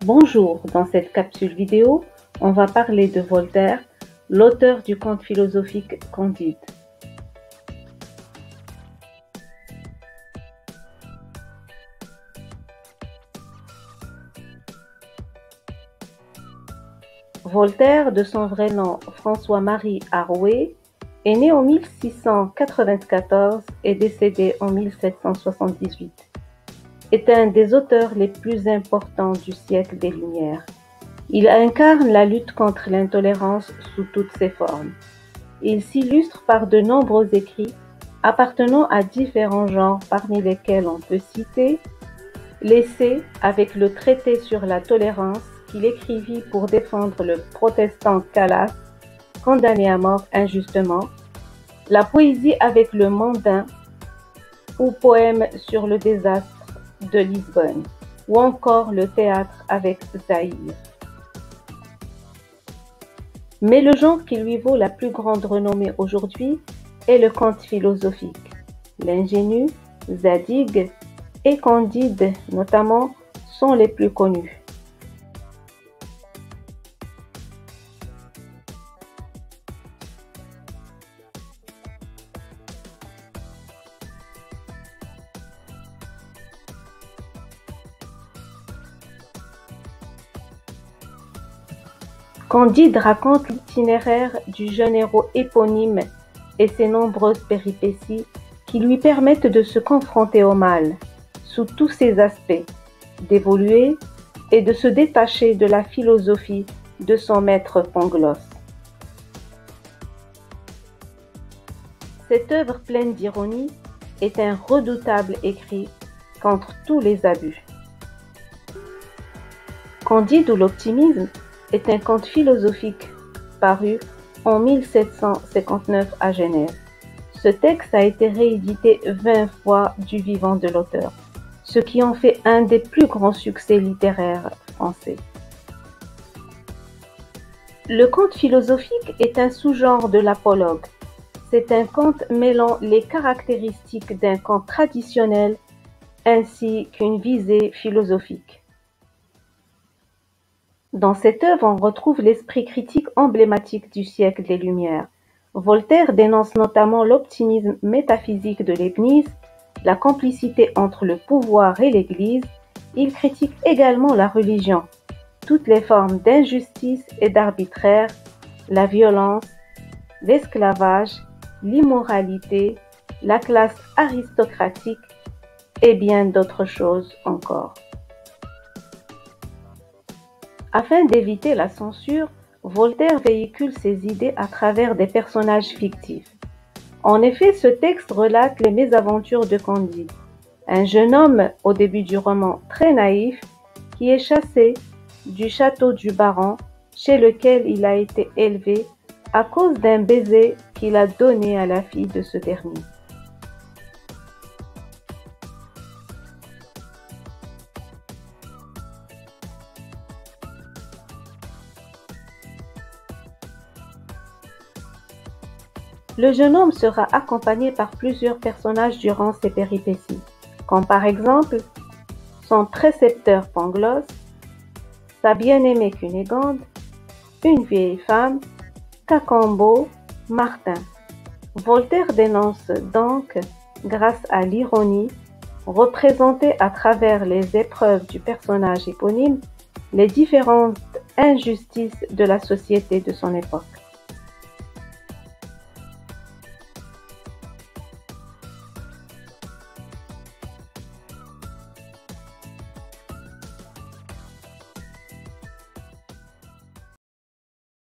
Bonjour, dans cette capsule vidéo, on va parler de Voltaire, l'auteur du conte philosophique Candide. Voltaire, de son vrai nom François-Marie Arouet, est né en 1694 et décédé en 1778. Est un des auteurs les plus importants du siècle des Lumières. Il incarne la lutte contre l'intolérance sous toutes ses formes. Il s'illustre par de nombreux écrits appartenant à différents genres, parmi lesquels on peut citer l'essai avec le traité sur la tolérance qu'il écrivit pour défendre le protestant Calas, condamné à mort injustement, la poésie avec le mondain ou poème sur le désastre de Lisbonne, ou encore le théâtre avec Zaïre. Mais le genre qui lui vaut la plus grande renommée aujourd'hui est le conte philosophique. L'ingénu, Zadig et Candide notamment sont les plus connus. Candide raconte l'itinéraire du jeune héros éponyme et ses nombreuses péripéties qui lui permettent de se confronter au mal, sous tous ses aspects, d'évoluer et de se détacher de la philosophie de son maître Pangloss. Cette œuvre pleine d'ironie est un redoutable écrit contre tous les abus. Candide ou l'optimisme est un conte philosophique paru en 1759 à Genève. Ce texte a été réédité 20 fois du vivant de l'auteur, ce qui en fait un des plus grands succès littéraires français. Le conte philosophique est un sous-genre de l'apologue. C'est un conte mêlant les caractéristiques d'un conte traditionnel ainsi qu'une visée philosophique. Dans cette œuvre, on retrouve l'esprit critique emblématique du siècle des Lumières. Voltaire dénonce notamment l'optimisme métaphysique de Leibniz, la complicité entre le pouvoir et l'Église. Il critique également la religion, toutes les formes d'injustice et d'arbitraire, la violence, l'esclavage, l'immoralité, la classe aristocratique et bien d'autres choses encore. Afin d'éviter la censure, Voltaire véhicule ses idées à travers des personnages fictifs. En effet, ce texte relate les mésaventures de Candide, un jeune homme au début du roman très naïf qui est chassé du château du baron chez lequel il a été élevé à cause d'un baiser qu'il a donné à la fille de ce dernier. Le jeune homme sera accompagné par plusieurs personnages durant ses péripéties, comme par exemple son précepteur Pangloss, sa bien-aimée Cunégonde, une vieille femme, Cacambo, Martin. Voltaire dénonce donc, grâce à l'ironie, représentée à travers les épreuves du personnage éponyme, les différentes injustices de la société de son époque.